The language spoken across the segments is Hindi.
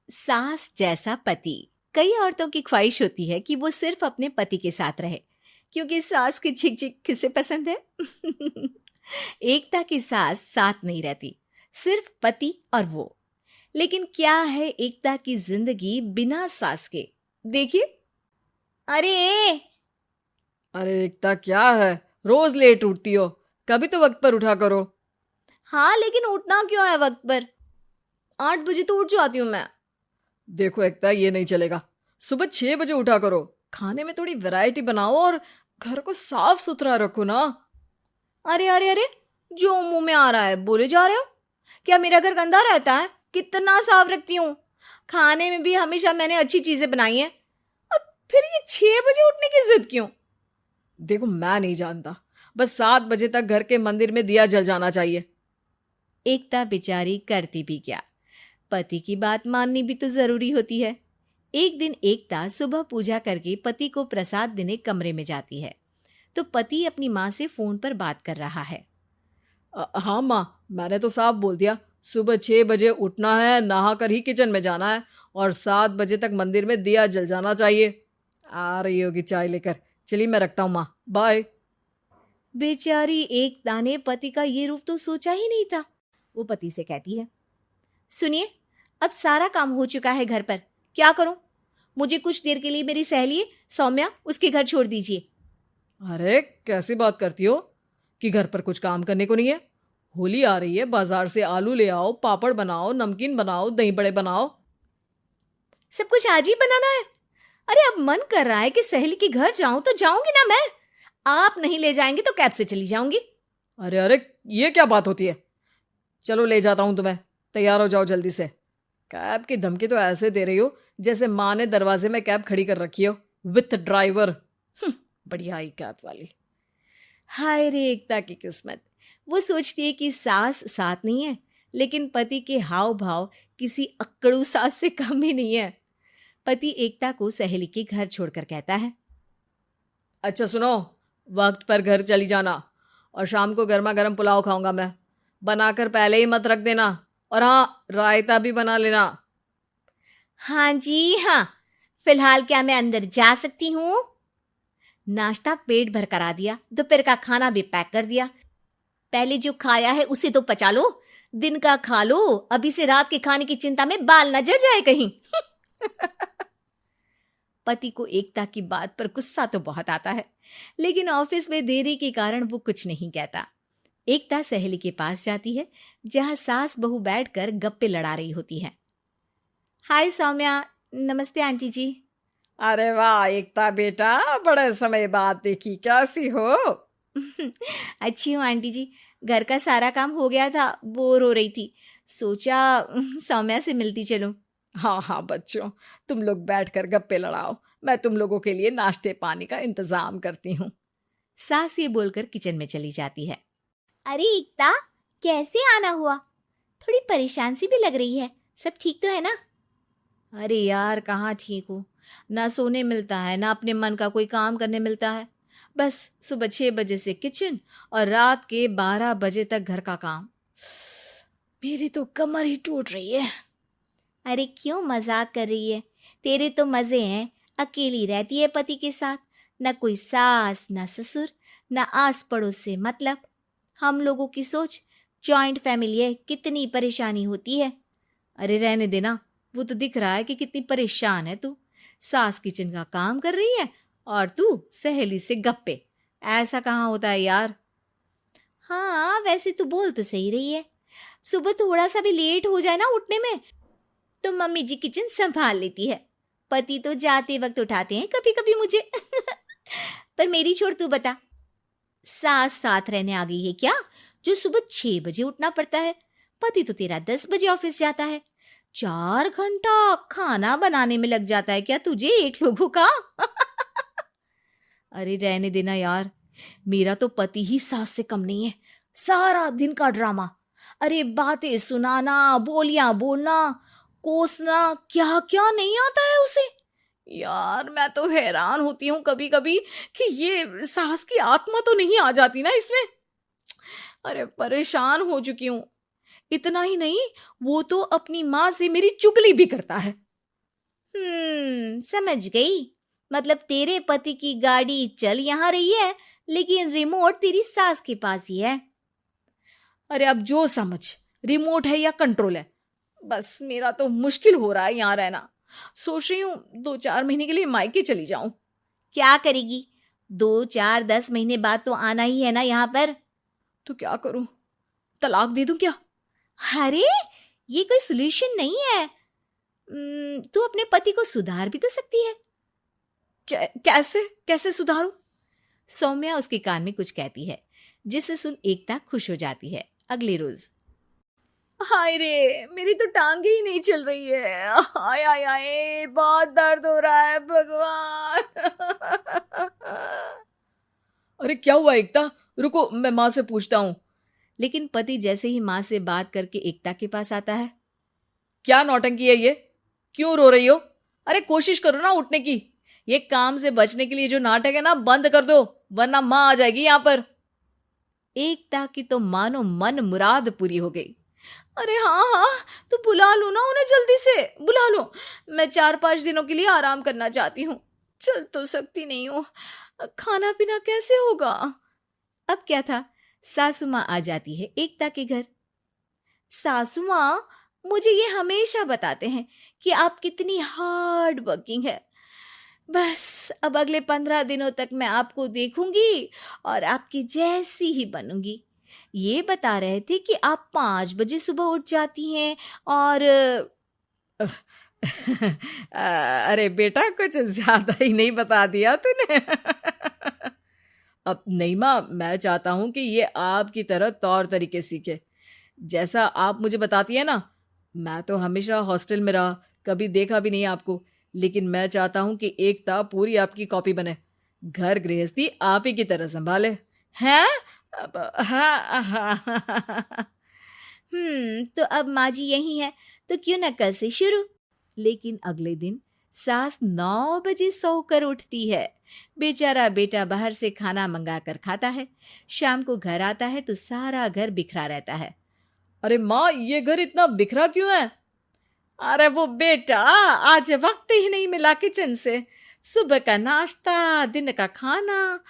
सास जैसा पति। कई औरतों की ख्वाहिश होती है कि वो सिर्फ अपने पति के साथ रहे, क्योंकि सास की झिक झिक किसे पसंद है। एकता की सास साथ नहीं रहती, सिर्फ पति और वो। लेकिन क्या है एकता की जिंदगी बिना सास के? देखिए। अरे अरे एकता, क्या है? रोज लेट उठती हो। कभी तो वक्त पर उठा करो। हाँ, लेकिन उठना क्यों है वक्त पर? 8 बजे तो उठ जाती हूँ मैं। देखो एकता, ये नहीं चलेगा। सुबह 6 बजे उठा करो। खाने में थोड़ी वैरायटी बनाओ और घर को साफ सुथरा रखो ना। अरे अरे अरे, जो मुंह में आ रहा है बोले जा रहे हो। क्या मेरा घर गंदा रहता है? कितना साफ रखती हूँ। खाने में भी हमेशा मैंने अच्छी चीजें बनाई हैं। और फिर ये 6 बजे उठने की जिद क्यों? देखो, मैं नहीं जानता। बस 7 बजे तक घर के मंदिर में दिया जल जाना चाहिए। एकता बेचारी करती भी क्या, पति की बात माननी भी तो जरूरी होती है। एक दिन एकता सुबह पूजा करके पति को प्रसाद देने कमरे में जाती है, तो पति अपनी माँ से फोन पर बात कर रहा है। हाँ माँ, मैंने तो साफ बोल दिया। सुबह 6 बजे उठना है, नहा कर ही किचन में जाना है और 7 बजे तक मंदिर में दिया जल जाना चाहिए। आ रही होगी चाय लेकर। चलिए मैं रखता हूँ माँ, बाय। बेचारी एकता ने पति का ये रूप तो सोचा ही नहीं था। वो पति से कहती है, सुनिए, अब सारा काम हो चुका है घर पर, क्या करूं? मुझे कुछ देर के लिए मेरी सहेली सौम्या उसके घर छोड़ दीजिए। अरे कैसी बात करती हो कि घर पर कुछ काम करने को नहीं है? होली आ रही है, बाजार से आलू ले आओ, पापड़ बनाओ, नमकीन बनाओ, दही बड़े बनाओ। सब कुछ आज ही बनाना है? अरे अब मन कर रहा है कि सहेली के घर जाऊं तो जाऊंगी ना मैं। आप नहीं ले जाएंगे तो कैब से चली जाऊंगी। अरे अरे, ये क्या बात होती है? चलो ले जाता हूँ तुम्हें। तैयार हो जाओ जल्दी से। कैब की धमकी तो ऐसे दे रही हो जैसे माँ ने दरवाजे में कैब खड़ी कर रखी हो, विथ ड्राइवर। बढ़िया आई कैब वाली। हाय रे एकता की किस्मत। वो सोचती है कि सास साथ नहीं है, लेकिन पति के हाव भाव किसी अक्कड़ू सास से कम ही नहीं है। पति एकता को सहेली के घर छोड़कर कहता है, अच्छा सुनो, वक्त पर घर चली जाना और शाम को गर्मा गर्म पुलाव खाऊंगा मैं। बनाकर पहले ही मत रख देना। और हाँ, रायता भी बना लेना। हाँ जी हाँ, फिलहाल क्या मैं अंदर जा सकती हूँ? नाश्ता पेट भर करा दिया, दोपहर का खाना भी पैक कर दिया। पहले जो खाया है उसे तो पचा लो, दिन का खा लो, अभी से रात के खाने की चिंता में बाल न जल जाए कहीं। पति को एकता की बात पर गुस्सा तो बहुत आता है, लेकिन ऑफिस में देरी के कारण वो कुछ नहीं कहता। एकता सहेली के पास जाती है, जहां सास बहू बैठकर गप्पे लड़ा रही होती है। हाय सौम्या। नमस्ते आंटी जी। अरे वाह एकता बेटा, बड़े समय बाद देखी, कैसी हो? अच्छी हूँ आंटी जी। घर का सारा काम हो गया था, बोर हो रही थी, सोचा सौम्या से मिलती चलूं। हाँ हाँ बच्चों, तुम लोग बैठकर गप्पे लड़ाओ। मैं तुम लोगों के लिए नाश्ते पानी का इंतजाम करती हूँ। सास ये बोलकर किचन में चली जाती है। अरे एकता, कैसे आना हुआ? थोड़ी परेशान सी भी लग रही है, सब ठीक तो है ना? अरे यार, कहाँ ठीक हूँ। ना सोने मिलता है, ना अपने मन का कोई काम करने मिलता है। बस सुबह 6 बजे से किचन और रात के 12 बजे तक घर का काम। मेरी तो कमर ही टूट रही है। अरे क्यों मजाक कर रही है? तेरे तो मजे हैं। अकेली रहती है पति के साथ, न कोई सास न ससुर, न आस पड़ोस से मतलब। हम लोगों की सोच, जॉइंट फैमिली है, कितनी परेशानी होती है। अरे रहने देना, वो तो दिख रहा है कि कितनी परेशान है तू। सास किचन का काम कर रही है और तू सहेली से गप्पे। ऐसा कहाँ होता है यार। हाँ वैसे तू बोल तो सही रही है। सुबह थोड़ा सा भी लेट हो जाए ना उठने में, तो मम्मी जी किचन संभाल लेती है। पति तो जाते वक्त उठाते हैं कभी कभी मुझे। पर मेरी छोड़, तू बता, सास साथ रहने आ गई है क्या, जो सुबह 6 बजे उठना पड़ता है? पति तो तेरा 10 बजे ऑफिस जाता है। 4 घंटा खाना बनाने में लग जाता है क्या तुझे, एक लोगों का? अरे रहने देना यार, मेरा तो पति ही सास से कम नहीं है। सारा दिन का ड्रामा। अरे बातें सुनाना, बोलियां बोलना, कोसना, क्या क्या नहीं आता है उसे। यार मैं तो हैरान होती हूँ कभी कभी कि ये सास की आत्मा तो नहीं आ जाती ना इसमें। अरे परेशान हो चुकी हूँ। इतना ही नहीं, वो तो अपनी माँ से मेरी चुगली भी करता है। समझ गई। मतलब तेरे पति की गाड़ी चल यहाँ रही है, लेकिन रिमोट तेरी सास के पास ही है। अरे अब जो समझ, रिमोट है या कंट्रोल है, बस मेरा तो मुश्किल हो रहा है यहाँ रहना। सोच रही हूँ 2-4 महीने के लिए मायके चली जाऊं। क्या करेगी? 2-4-10 महीने बाद तो आना ही है ना यहाँ पर। तो क्या करूं, तलाक दे दूं क्या? अरे ये कोई सोल्यूशन नहीं है। तू अपने पति को सुधार भी तो सकती है। कैसे कैसे सुधारूं? सौम्या उसके कान में कुछ कहती है, जिसे सुन एकता खुश हो जाती है। अगले रोज, हाय रे, मेरी तो टांगे ही नहीं चल रही है। हाय हाय हाय, बहुत दर्द हो रहा है भगवान। अरे क्या हुआ एकता, रुको मैं माँ से पूछता हूँ। लेकिन पति जैसे ही माँ से बात करके एकता के पास आता है। क्या नौटंकी है ये, क्यों रो रही हो? अरे कोशिश करो ना उठने की। ये काम से बचने के लिए जो नाटक है ना, बंद कर दो, वरना माँ आ जाएगी यहाँ पर। एकता की तो मानो मन मुराद पूरी हो गई। अरे हाँ हाँ, तो बुला लो ना उन्हें, जल्दी से बुला लो। मैं 4-5 दिनों के लिए आराम करना चाहती हूँ, चल तो सकती नहीं हूँ। खाना पीना कैसे होगा? अब क्या था, सासू माँ आ जाती है एकता के घर। सासू माँ, मुझे ये हमेशा बताते हैं कि आप कितनी हार्ड वर्किंग है। बस अब अगले 15 दिनों तक मैं आपको देखूंगी और आपकी जैसी ही बनूंगी। ये बता रहे थे कि आप 5 बजे सुबह उठ जाती हैं और अरे बेटा, कुछ ज्यादा ही नहीं बता दिया तूने। अब नहीं माँ, मैं चाहता हूं कि ये आपकी तरह तौर तरीके सीखे, जैसा आप मुझे बताती है ना। मैं तो हमेशा हॉस्टल में रहा, कभी देखा भी नहीं आपको, लेकिन मैं चाहता हूं कि एकता पूरी आपकी कॉपी बने, घर गृहस्थी आप ही की तरह संभाले। हैं? हाँ हाँ। तो अब माँ जी यही है, तो क्यों ना कल से शुरू। लेकिन अगले दिन सास 9 बजे सोकर उठती है। बेचारा बेटा बाहर से खाना मंगा कर खाता है। शाम को घर आता है तो सारा घर बिखरा रहता है। अरे माँ, ये घर इतना बिखरा क्यों है? अरे वो बेटा, आज वक्त ही नहीं मिला किचन से। सुबह का नाश्ता, दिन का खाना,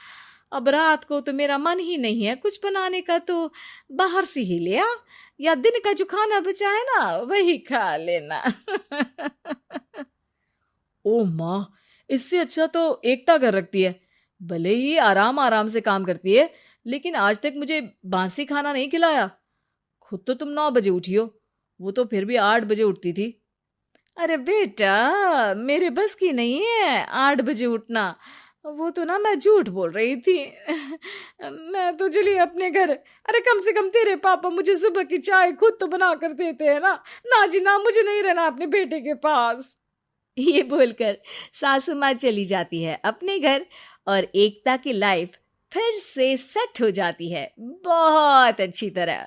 अब रात को तो मेरा मन ही नहीं है कुछ बनाने का, तो बाहर से ही ले आ, या दिन का जो खाना बचा है ना वही खा लेना। ओ माँ, इससे अच्छा तो एकता कर रखती है। भले ही आराम आराम से काम करती है, लेकिन आज तक मुझे बासी खाना नहीं खिलाया। खुद तो तुम 9 बजे उठी हो, वो तो फिर भी 8 बजे उठती थी। अरे बेटा, मेरे बस की नहीं है 8 बजे उठना, वो तो ना मैं झूठ बोल रही थी। मैं तो चली अपने घर। अरे कम से कम तेरे पापा मुझे सुबह की चाय खुद तो बना कर देते हैं ना। ना जी ना, मुझे नहीं रहना अपने बेटे के पास। ये बोलकर सासू माँ चली जाती है अपने घर और एकता की लाइफ फिर से सेट हो जाती है बहुत अच्छी तरह।